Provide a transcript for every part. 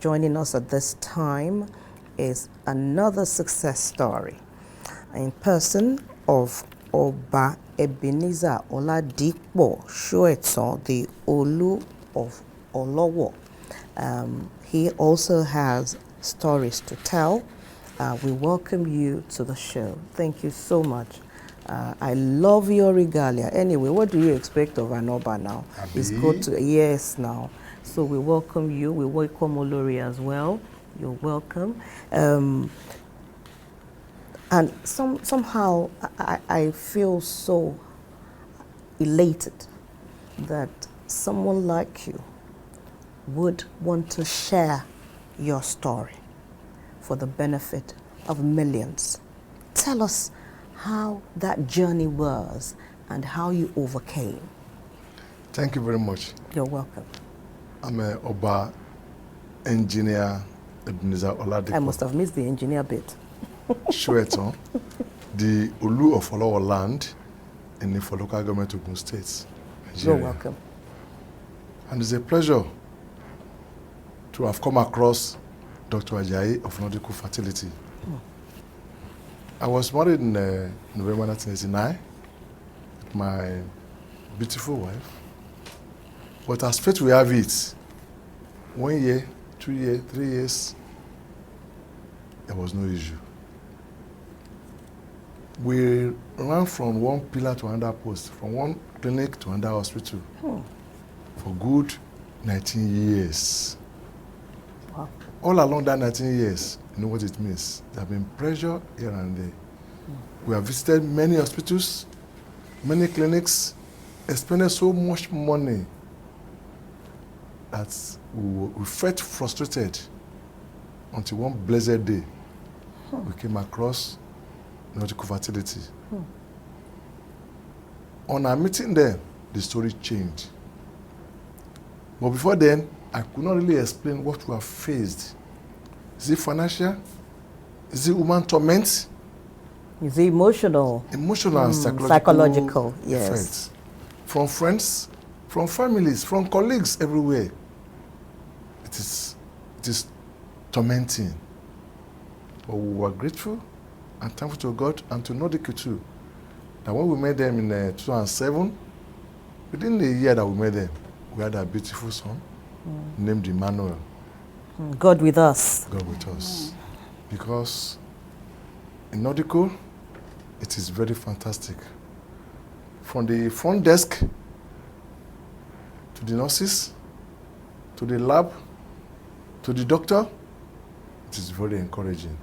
Joining us at this time is another success story in person of Oba Ebenezer Oladipo Shoetan, the Olu of Olowo. He also has stories to tell. We welcome you to the show. Thank you so much. I love your regalia. Anyway, what do you expect of an Oba now? Abi? It's good to, yes, now. So we welcome you. We welcome Olori as well. You're welcome. And somehow I feel so elated that someone like you would want to share your story for the benefit of millions. Tell us how that journey was and how you overcame. Thank you very much. You're welcome. I'm a Oba engineer Ebenezer Oladipo I must have missed the engineer bit. Shoetan, the Olu of Olowo land in the local government of Ogun State, Nigeria. You're welcome. And it's a pleasure to have come across Dr. Ajayi of Nordical Fertility. I was married in November 1989 with my beautiful wife. But as fate will have it, 1 year, 2 years, 3 years, there was no issue. We ran from one pillar to another post, from one clinic to another hospital for good 19 years. Wow. All along that 19 years, you know what it means. There have been pressure here and there. We have visited many hospitals, many clinics, expended so much money that we felt frustrated until one blessed day we came across Nordical Fertility. On our meeting there, the story changed. But before then, I could not really explain what we have faced. Is it financial? Is it human torment? Is it emotional? Emotional and psychological, yes. effects. From friends, from families, from colleagues everywhere. It is tormenting. But we were grateful and thankful to God and to Nordic too. That when we met them in 2007, within the year that we met them, we had a beautiful son named Emmanuel. God with us. God with us. Because in Nordico, it is very fantastic. From the front desk to the nurses, to the lab, to the doctor, it is very encouraging.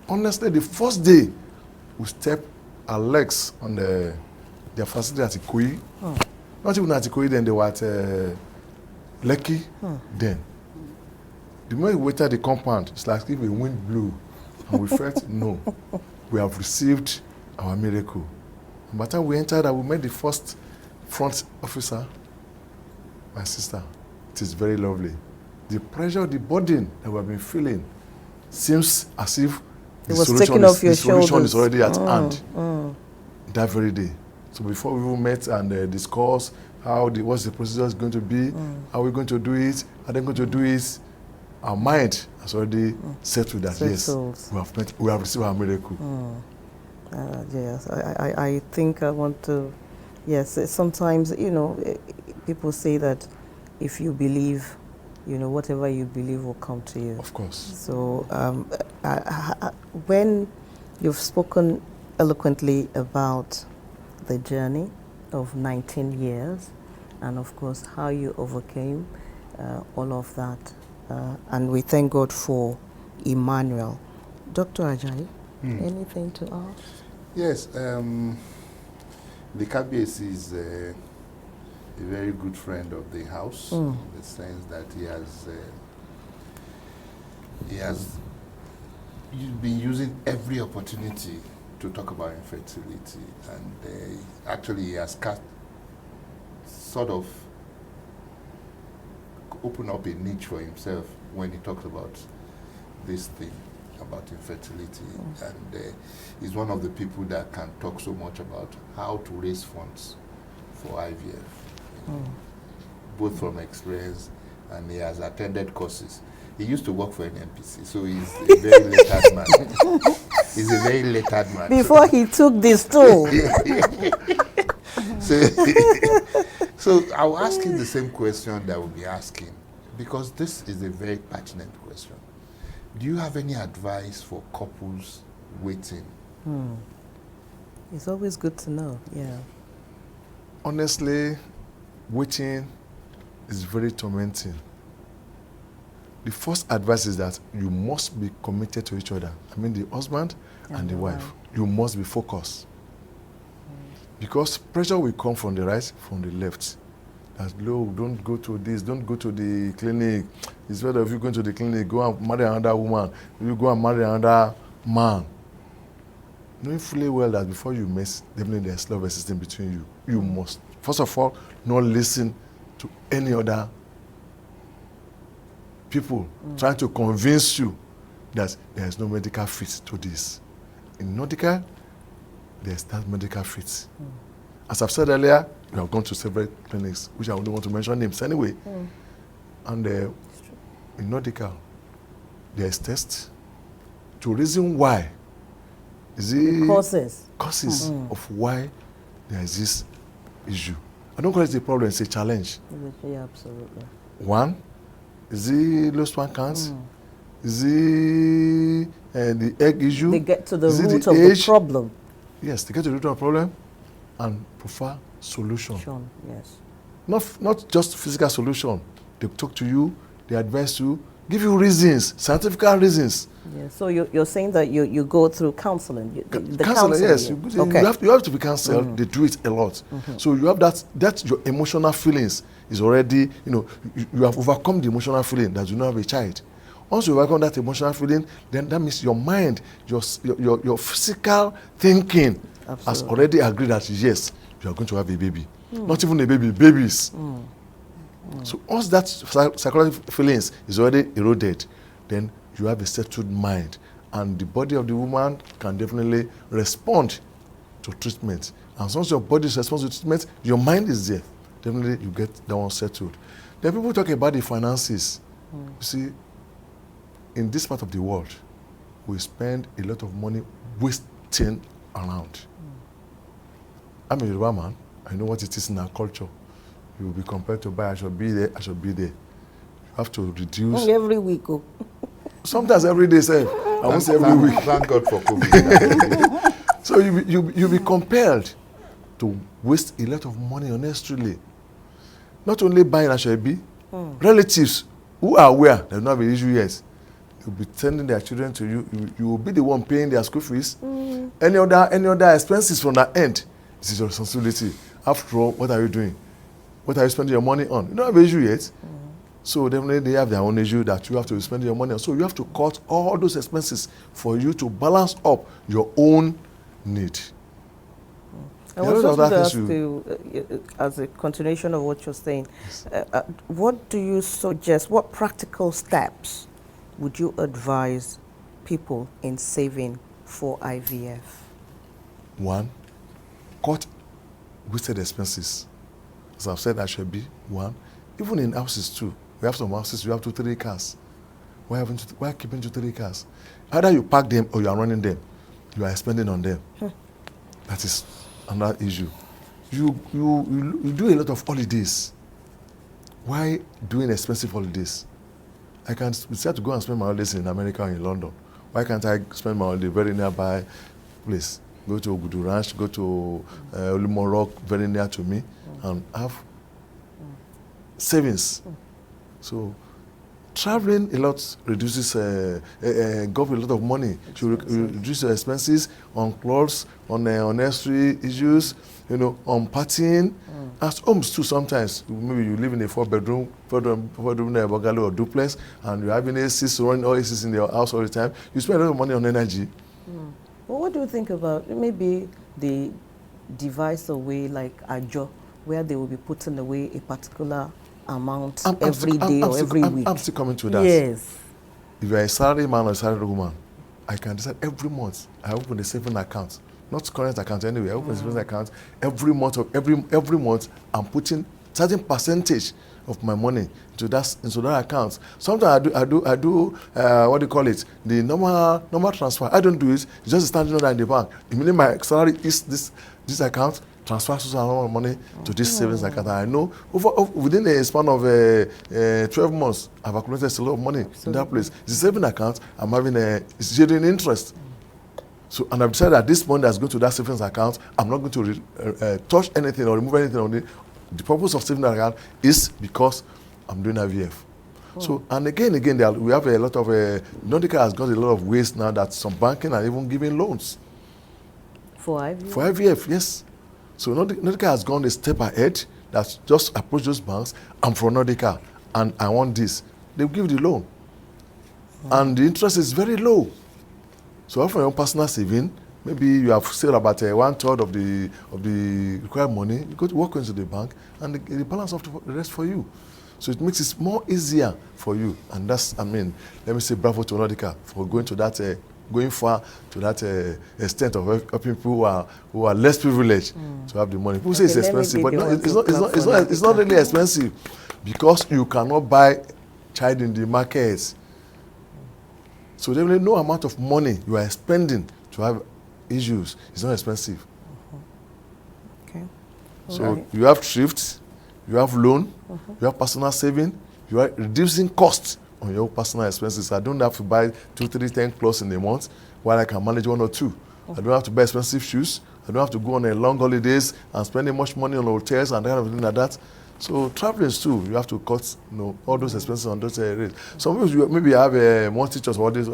Honestly, the first day we stepped our legs on their facility at Ikoyi, not even at Ikoyi then, they were at Lekki then. The moment we entered the compound, it's like if a wind blew, and we felt, no, we have received our miracle. And by the time we entered, we met the first front officer, my sister. It is very lovely. The pressure, the burden that we have been feeling seems as if the solution is already at hand that very day. So before we even met and discussed what's the procedure is going to be, how we're going to do it, how they're going to do it, our mind has already settled that, yes, we have received our miracle. Yes, I think I want to, yes, sometimes, people say that if you believe, whatever you believe will come to you. Of course. So when you've spoken eloquently about the journey of 19 years, and of course how you overcame all of that, and we thank God for Emmanuel. Dr. Ajayi, anything to add? Yes, the Kabiyesi is a very good friend of the house, in the sense that he has been using every opportunity to talk about infertility, and actually he has sort of opened up a niche for himself when he talks about this thing about infertility, and he's one of the people that can talk so much about how to raise funds for IVF, both from experience, and he has attended courses. He used to work for NNPC, so he's a very lettered man. He's a very lettered man. Before he took this too. So I'll ask him the same question that we'll be asking, because this is a very pertinent question. Do you have any advice for couples waiting? It's always good to know, yeah. Honestly, waiting is very tormenting. The first advice is that you must be committed to each other. I mean, the husband and the wife. You must be focused. Because pressure will come from the right, from the left. That, look, don't go to this, don't go to the clinic. It's better if you go to the clinic, go and marry another woman. You go and marry another man. Knowing fully well that before you mess, definitely there's love existing between you. You must, first of all, not listen to any other people trying to convince you that there is no medical fit to this. In Nordica, there's that medical fit. As I've said earlier, we have gone to several clinics, which I don't want to mention names anyway. And in Nordica, there's tests to reason why. Is it causes of why there is this issue. I don't call it a problem, it's a challenge. Yeah, absolutely. One, is it low sperm counts? Is it the egg issue? They get to the Is it root the of age? the problem. Yes, they get to the root of the problem and prefer solution. Yes. Not just physical solution. They talk to you, they advise you, give you reasons, scientific reasons. Yeah. So you're saying that you go through counseling. The Counselor, yes. yeah. You have to be counseled. They do it a lot. So you have that your emotional feelings is already, you have overcome the emotional feeling that you now have a child. Once you overcome that emotional feeling, then that means your mind, your physical thinking has already agreed that yes, you are going to have a baby. Not even a baby, babies. So once that psychological feelings is already eroded, then you have a settled mind, and the body of the woman can definitely respond to treatment. And once your body responds to treatment, your mind is there. Definitely you get that one settled. Then people talk about the finances. You see, in this part of the world, we spend a lot of money wasting around. I'm a Yoruba man. I know what it is in our culture. You will be compared to buy, I should be there, I should be there. You have to reduce. Every week. Sometimes every day, sir. I won't say every week. Thank God for COVID. So you'll be compelled to waste a lot of money unnecessarily. Not only buying Ashoebi, relatives who are aware there will not be issue yet, you'll be sending their children to you. You will be the one paying their school fees. Any other expenses from that end, this is your responsibility. After all, what are you doing? What are you spending your money on? You don't have an issue yet. So definitely they have their own issue that you have to spend your money on. So you have to cut all those expenses for you to balance up your own need. I was just going to ask you, as a continuation of what you're saying, what do you suggest, what practical steps would you advise people in saving for IVF? One, cut wasted expenses. As I've said, that should be one. Even in houses too. We have some houses, you have 2-3 cars. Why keeping 2-3 cars? Either you park them or you are running them. You are spending on them. That is another issue. You do a lot of holidays. Why doing expensive holidays? I can decide to go and spend my holidays in America or in London. Why can't I spend my holiday very nearby place? Go to Ogudu Ranch, go to Olumor Rock, very near to me, and have savings. So traveling a lot reduces, go a lot of money. To reduce your expenses on clothes, on unnecessary issues, on partying. At homes too sometimes. Maybe you live in a 4-bedroom bungalow or duplex, and you're having ACs running all ACs in your house all the time. You spend a lot of money on energy. Well, what do you think about maybe the devise a way like Ajo, where they will be putting away a particular amount every day or every week? I'm still coming to that. Yes. If you're a salary man or a salary woman, I can decide every month I open a saving account. Not current account anyway. I open a savings account every month. Every month I'm putting certain percentage of my money into that account. Sometimes I do what do you call it? The normal transfer. I don't do it. It's just standing order in the bank. Immediately my salary is this account, transfer some amount of money to this savings account. And I know within a span of 12 months, I've accumulated a lot of money in that place. It's a saving account. I'm having it's generating interest. So, and I've decided that this money that's going to that savings account, I'm not going to touch anything or remove anything on it. The purpose of saving that account is because I'm doing IVF. So, and again, we have a lot of, Nordica has got a lot of ways now that some banking are even giving loans. For IVF? For IVF, yes. So Nordica has gone a step ahead. That's just approach those banks. I'm from Nordica and I want this. They'll give the loan. And the interest is very low. So from your own personal saving, maybe you have saved about 1/3 of the required money. You go to walk into the bank, and the balance of the rest for you. So it makes it more easier for you. And that's, let me say bravo to Nordica for going to that, going far to that extent of helping people who are less privileged to have the money. People say it's expensive, but no, it's not really expensive because you cannot buy child in the markets. So there will be no amount of money you are spending to have issues. It's not expensive. Okay. So you have thrift, you have loan, you have personal saving, you are reducing costs on your personal expenses. I don't have to buy 2, 3, 10 clothes in a month while I can manage 1 or 2. I don't have to buy expensive shoes. I don't have to go on a long holidays and spending much money on hotels and that kind of thing like that. So traveling too, you have to cut, all those expenses on those rates. Some people maybe have more teachers or all these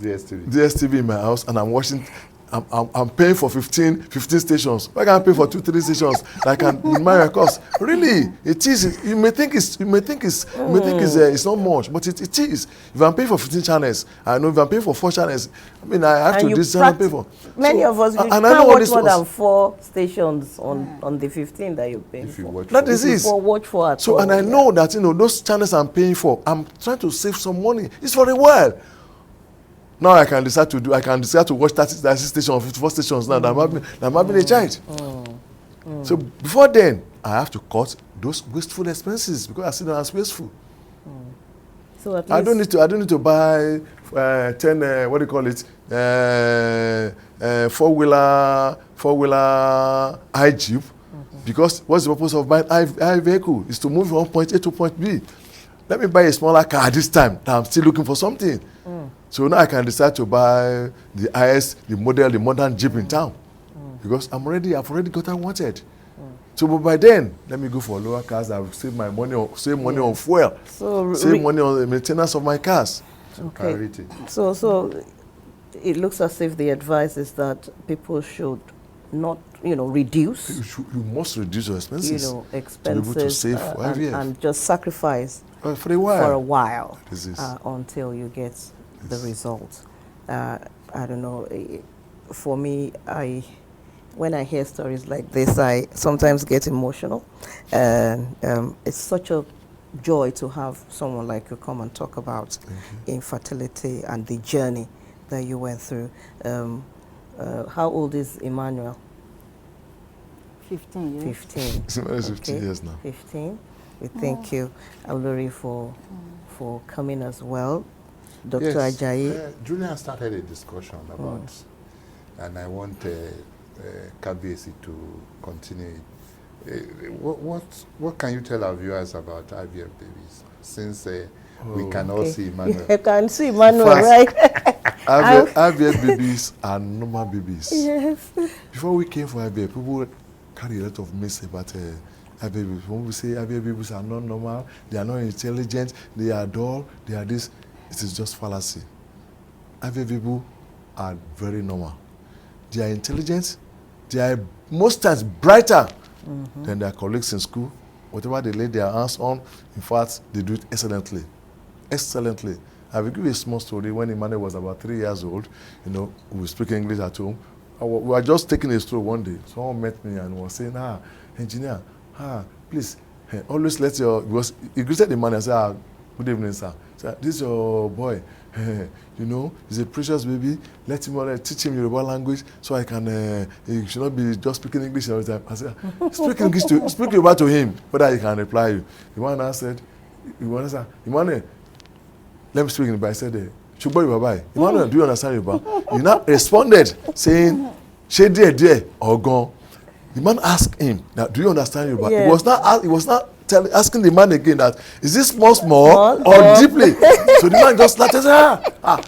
DSTV in my house, and I'm watching. I'm paying for 15 stations. Why can't I pay for 2, 3 stations? I can minimize my cost. Really, it is. You may think it's not much, but it is. If I'm paying for 15 channels, I know if I'm paying for 4 channels, I have to this channel pay for. Many of us can't watch more than 4 stations on the 15 that you pay for. That is it. Watch for at so, all, and I know that those channels I'm paying for, I'm trying to save some money. It's for a while. Now I can decide to watch 30 stations or 54 stations now that I'm having a child. So before then, I have to cut those wasteful expenses because I see them as wasteful. So at least I don't need to buy 10 what do you call it? Four-wheeler high Jeep because what's the purpose of buying high vehicle? Is to move from point A to point B. Let me buy a smaller car this time that I'm still looking for something. So now I can decide to buy the modern Jeep in town. Because I've already got what I wanted. So but by then, let me go for lower cars that will save money on fuel. Save money on the maintenance of my cars. Okay. So it looks as if the advice is that people should not, reduce. You must reduce your expenses. Expenses to be able to save for IVF. and just sacrifice for a while. Until you get the result. I don't know. For me, when I hear stories like this, I sometimes get emotional. And it's such a joy to have someone like you come and talk about infertility and the journey that you went through. How old is Emmanuel? 15 years. 15. It's 15 years now. 15. We thank you, Olori, for coming as well. Dr. Ajayi. Julian started a discussion about, and I want Kabiyesi to continue. What can you tell our viewers about IVF babies? Since we can all see Emmanuel. You can see Emmanuel, right? IVF babies are normal babies. Yes. Before we came for IVF, people carry a lot of myths about IVF babies. When we say IVF babies are not normal, they are not intelligent, they are dull, they are this, it is just fallacy. IVF people are very normal. They are intelligent, they are most times brighter than their colleagues in school. Whatever they lay their hands on, in fact, they do it excellently. Excellently. I will give you a small story. When Emmanuel was about 3 years old, we speak English at home. We were just taking a stroll one day. Someone met me and was saying, engineer, please, always let because he greeted the man and said, Good evening, sir. Sir, this is your boy. You know, he's a precious baby. Let him teach him Yoruba language so I can. He should not be just speaking English all the time. I said, speak Yoruba to him, whether he can reply you. The one I said, Emmanuel, let me speak in Yoruba. I said, Shugbo Yoruba. Emmanuel, do you understand Yoruba? He now responded saying, "She dear or gone." The man asked him, "Now, do you understand Yoruba?" Yes. He was not asking the man again that, is this small or deeply? So the man just started, I'm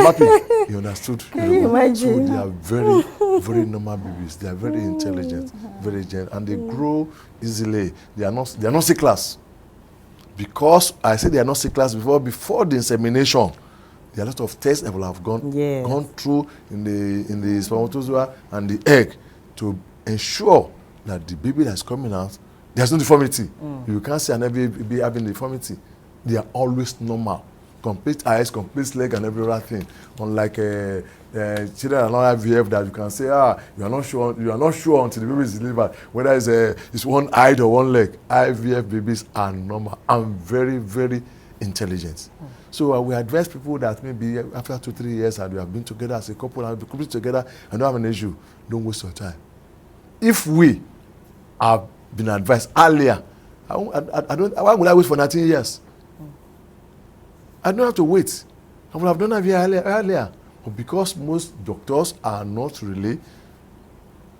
happy. He understood. Can you imagine? So they are very, very normal babies. They are very intelligent, very gentle, and they grow easily. They are not C class. Because I said they are not C class before the insemination. There are a lot of tests that will have gone through in the spermatozoa and the egg to ensure that the baby that's coming out, there's no deformity. You can't see an baby having deformity. They are always normal. Complete eyes, complete leg, and every other thing. Unlike children are not IVF that you can say, you are not sure until the baby is delivered whether it's one eye or one leg. IVF babies are normal and very, very intelligent. So we advise people that maybe after 2-3 years and we have been together as a couple and been together and don't have an issue, don't waste your time. If we have been advised earlier, why would I wait for 19 years? I don't have to wait. I would have done it earlier. But because most doctors are not really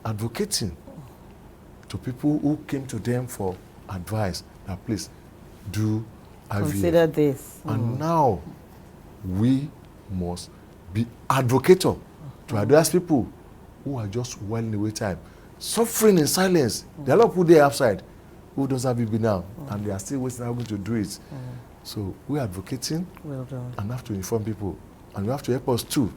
advocating to people who came to them for advice, that please do IVF. Consider this. And now we must be advocator to advise people who are just whiling away time, suffering in silence. There are a lot of people there outside who don't have baby now, and they are still waiting how to do it. So we're advocating and have to inform people. And we have to help us too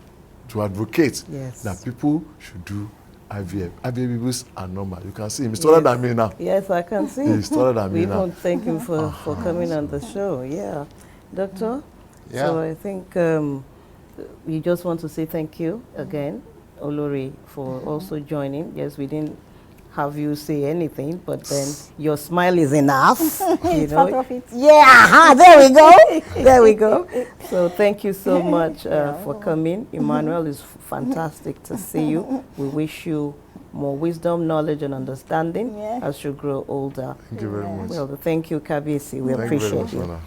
to advocate that people should do IVF. IVF babies are normal. You can see him. He's taller than me now. Yes, I can see. He's taller than me now. We thank him for coming on the show. Yeah. Doctor? Yeah. So I think we just want to say thank you again, Olori, for also joining. Yes, we didn't have you say anything, but then your smile is enough. You know? Part of it. Yeah, there we go. There we go. So thank you so much for coming. Emmanuel, it's fantastic to see you. We wish you more wisdom, knowledge, and understanding as you grow older. Thank you very much. Well, thank you, Kabisi. We appreciate Thank you very much, you. Mona.